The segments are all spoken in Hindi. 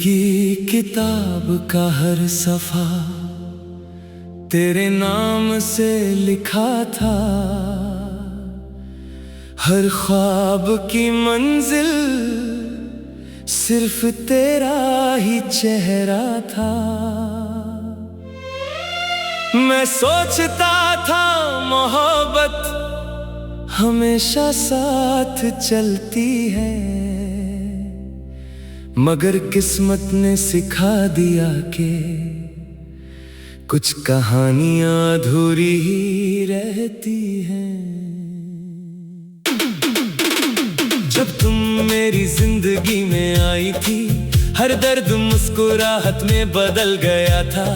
जिंदगी किताब का हर सफा तेरे नाम से लिखा था। हर ख्वाब की मंजिल सिर्फ तेरा ही चेहरा था। मैं सोचता था मोहब्बत हमेशा साथ चलती है, मगर किस्मत ने सिखा दिया कि कुछ कहानियां अधूरी ही रहती हैं। जब तुम मेरी जिंदगी में आई थी, हर दर्द मुस्कुराहट में बदल गया था।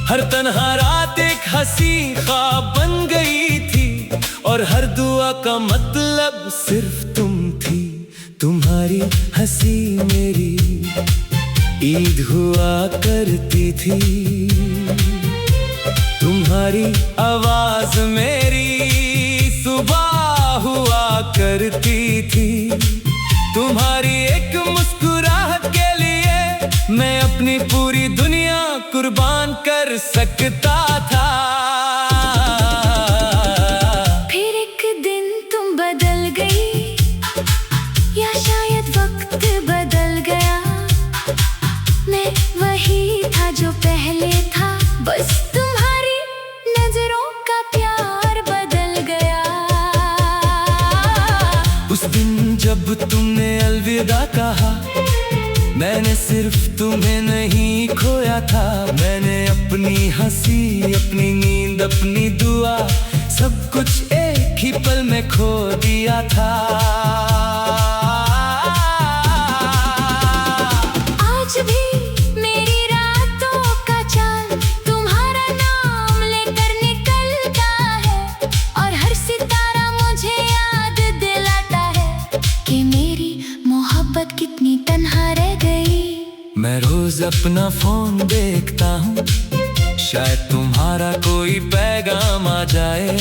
हर तन्हा रात एक हंसी ख्वाब बन गई थी, और हर दुआ का मतलब सिर्फ तुम थी। तुम्हारी हंसी मेरी ईद हुआ करती थी, तुम्हारी आवाज मेरी सुबह हुआ करती थी। तुम्हारी एक मुस्कुराहट के लिए मैं अपनी पूरी दुनिया कुर्बान कर सकता था। फिर एक दिन तुम बदल गई, या शायद वक्त बदल गया। मैं वही था जो पहले था, बस तुम्हारी नजरों का प्यार बदल गया। उस दिन जब तुमने अलविदा कहा, मैंने सिर्फ तुम्हें नहीं खोया था। मैंने अपनी हंसी, अपनी नींद, अपनी दुआ, सब कुछ एक ही पल में खो दिया था। आज भी मेरी रातों का चांद तुम्हारा नाम लेकर निकलता है, और हर सितारा मुझे याद दिलाता है कि मेरी मोहब्बत कितनी तन्हा रह गई। मैं रोज अपना फोन देखता हूँ, शायद तुम्हारा कोई पैगाम आ जाए।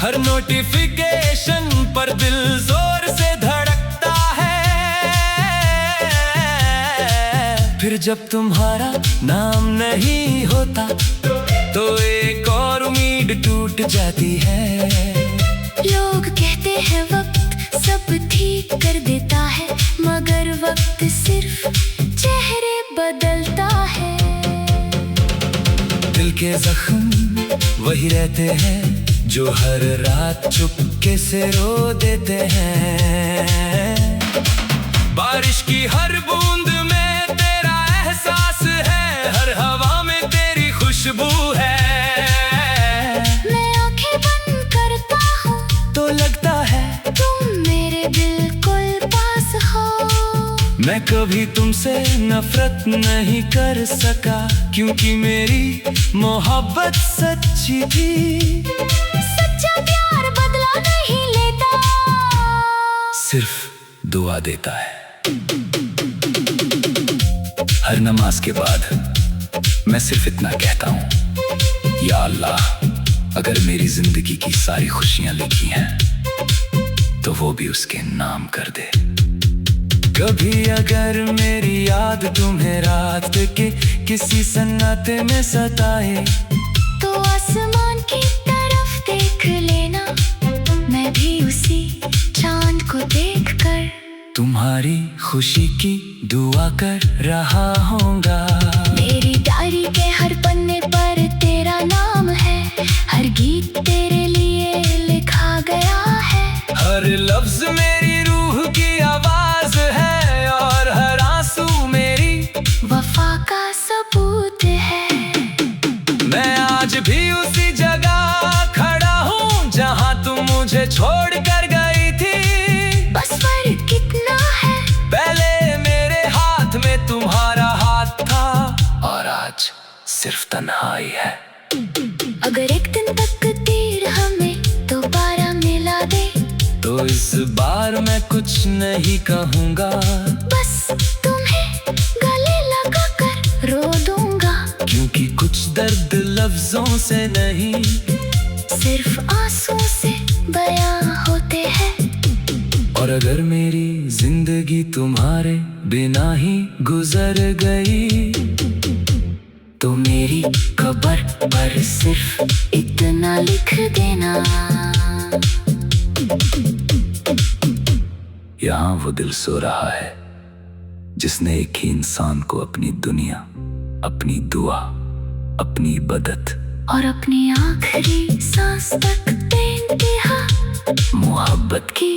हर नोटिफिकेशन पर दिल जोर से धड़कता है। फिर जब तुम्हारा नाम नहीं होता, तो एक और उम्मीद टूट जाती है। लोग कहते हैं वक्त सब ठीक कर देता है, मगर वक्त सिर्फ चेहरे बदलता है। दिल के जख्म वही रहते हैं, जो हर रात चुपके से रो देते हैं। बारिश की हर बूंद में तेरा एहसास है, हर हवा में तेरी खुशबू है। मैं आंखें बंद करता हूँ तो लगता है तुम मेरे बिल्कुल पास हो। मैं कभी तुमसे नफरत नहीं कर सका, क्योंकि मेरी मोहब्बत सच्ची थी। सच्चा प्यार बदला नहीं लेता, सिर्फ दुआ देता है। हर नमाज के बाद मैं सिर्फ इतना कहता हूँ, या अल्लाह, अगर मेरी जिंदगी की सारी खुशियां लिखी हैं, तो वो भी उसके नाम कर दे। कभी अगर मेरी याद तुम्हें रात के किसी सन्नाटे में सताए, तो आसमान की तरफ देख लेना, मैं भी उसी चांद को देखकर तुम्हारी खुशी की दुआ कर रहा होगा। मेरी डायरी के हर पन्ने पर तेरा नाम है, हर गीत तेरे लिए लिखा गया है। हर लफ्ज मेरी रूह की आवाज है, और हर आंसू मेरी वफा का सबूत है। मैं आज भी उसी जगह खड़ा हूँ, जहाँ तुम मुझे छोड़ कर गई थी। बस फर्क कितना है, पहले मेरे हाथ में तुम्हारा हाथ था, और आज सिर्फ तन्हाई है। अगर एक दिन तक तीर हमें दोबारा मिला दे, तो इस बार मैं कुछ नहीं कहूँगा, बस तुम्हें गले लगा कर रो दूंगा। क्योंकि कुछ दर्द लफ्जों से नहीं, सिर्फ आंसू से बयां होते हैं। और अगर मेरी जिंदगी तुम्हारे बिना ही गुजर गई। तो मेरी खबर पर सिर्फ इतना लिख देना, यहाँ वो दिल सो रहा है जिसने एक ही इंसान को अपनी दुनिया, अपनी दुआ, अपनी इबादत और अपनी आखिरी सांस तक बेइंतहा मोहब्बत की।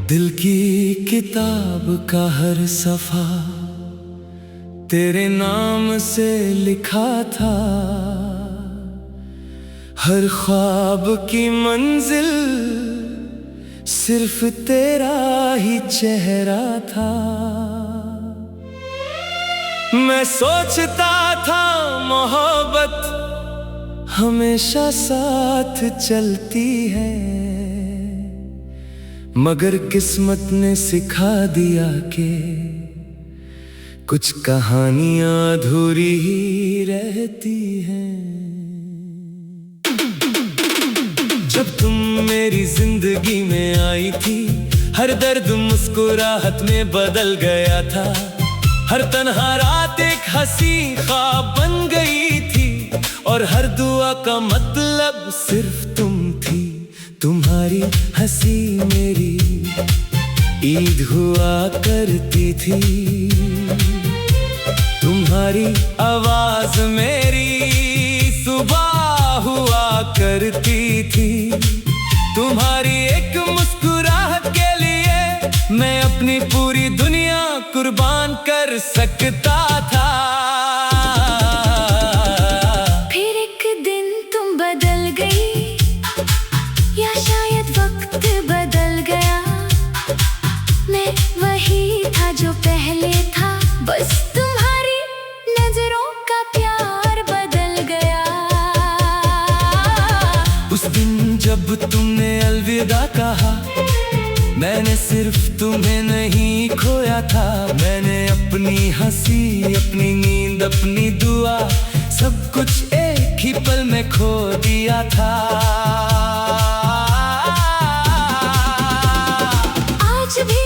दिल की किताब का हर सफा तेरे नाम से लिखा था, हर ख्वाब की मंजिल सिर्फ तेरा ही चेहरा था। मैं सोचता था मोहब्बत हमेशा साथ चलती है, मगर किस्मत ने सिखा दिया कि कुछ कहानियां अधूरी ही रहती हैं। जब तुम मेरी जिंदगी में आई थी, हर दर्द मुस्कुराहट में बदल गया था, हर तन्हा रात एक हंसी ख्वाब बन गई थी, और हर दुआ का मतलब सिर्फ तुम थी। तुम्हारी हंसी मेरी ईद हुआ करती थी, तुम्हारी आवाज मेरी सुबह हुआ करती थी, तुम्हारी एक मुस्कुराहट के लिए मैं अपनी पूरी दुनिया कुर्बान कर सकता था। फिर एक दिन तुम बदल गई, या शायद वक्त बदल गया, मैं वही था जो पहले था, बस तुम्हारी नजरों का प्यार बदल गया। उस दिन जब तुमने अलविदा कहा, मैंने सिर्फ तुम्हें नहीं खोया था, मैंने अपनी हंसी, अपनी नींद, अपनी दुआ, सब कुछ एक ही पल में खो दिया था। आज भी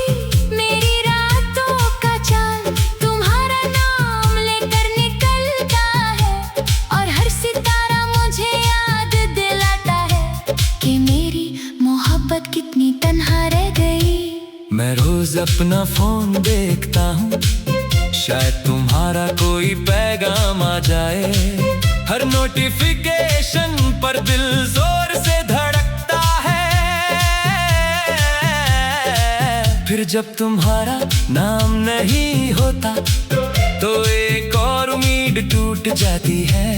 मेरी रातों का चांद तुम्हारा नाम लेकर निकलता है, और हर सितारा मुझे याद दिलाता है कि मेरी मोहब्बत कितनी तन्हा रह गई। मैं रोज अपना फोन देखता हूँ, शायद तुम्हारा कोई पैगाम आ जाए, हर नोटिफिकेशन पर दिल जोर से धड़कता है। फिर जब तुम्हारा नाम नहीं होता, तो एक और उम्मीद टूट जाती है।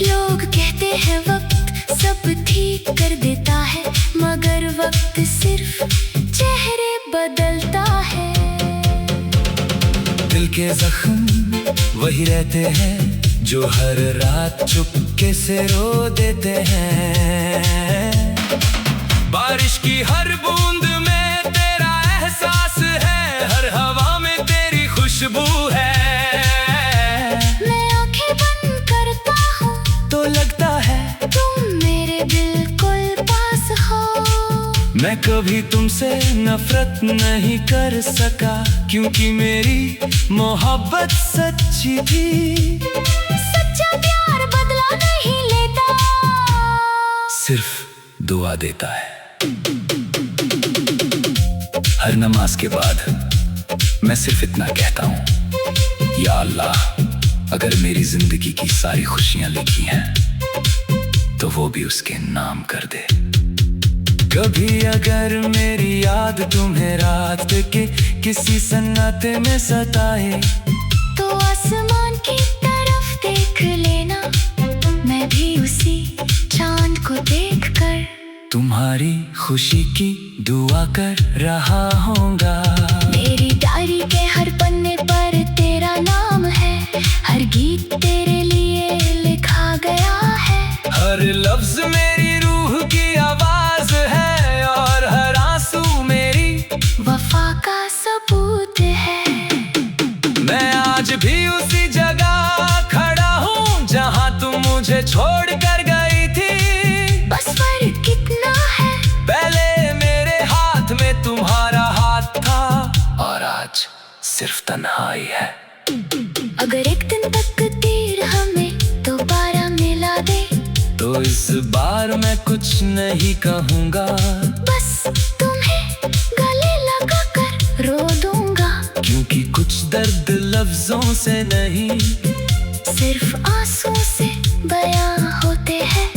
लोग कहते हैं वक्त सब ठीक कर देता है, मगर वक्त सिर्फ चेहरे बदलता है। दिल के जख्म वही रहते हैं जो हर रात चुपके से रो देते हैं। बारिश की हर बूंद में तेरा एहसास है, हर हवा में तेरी खुशबू है। मैं आंखें बंद करता हूँ तो लगता है तुम मेरे बिल्कुल पास हो। मैं कभी तुमसे नफरत नहीं कर सका, क्योंकि मेरी मोहब्बत सच्ची थी। सच्चा प्यार बदला नहीं लेता, सिर्फ दुआ देता है। हर नमाज के बाद मैं सिर्फ इतना कहता हूँ, या अल्लाह, अगर मेरी जिंदगी की सारी खुशियां लिखी हैं, तो वो भी उसके नाम कर दे। कभी अगर मेरी याद तुम्हें रात के किसी सन्नाटे में सताए, तो आसमान की तरफ देख लेना, मैं भी उसी चांद को देखकर तुम्हारी खुशी की दुआ कर रहा होगा। मेरी डायरी के हर पन्ने पर तेरा नाम है, हर गीत तेरे लिए लिखा गया आज सिर्फ तन्हाई है। अगर एक दिन तक तीर हमें दोबारा मिला दे, तो इस बार मैं कुछ नहीं कहूँगा, बस तुम्हें गले लगा कर रो दूंगा। क्योंकि कुछ दर्द लफ्जों से नहीं, सिर्फ आंसू से बयां होते हैं।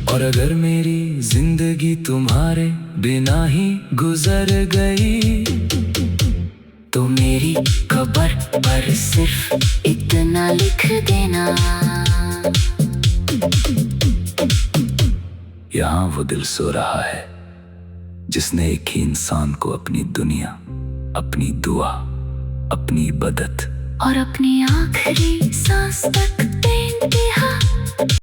और अगर मेरी जिंदगी तुम्हारे बिना ही गुजर गई, तो मेरी कब्र पर सिर्फ इतना लिख देना, यहाँ वो दिल सो रहा है जिसने एक ही इंसान को अपनी दुनिया, अपनी दुआ, अपनी इबादत और अपनी आखिरी सांस तक बेइंतहा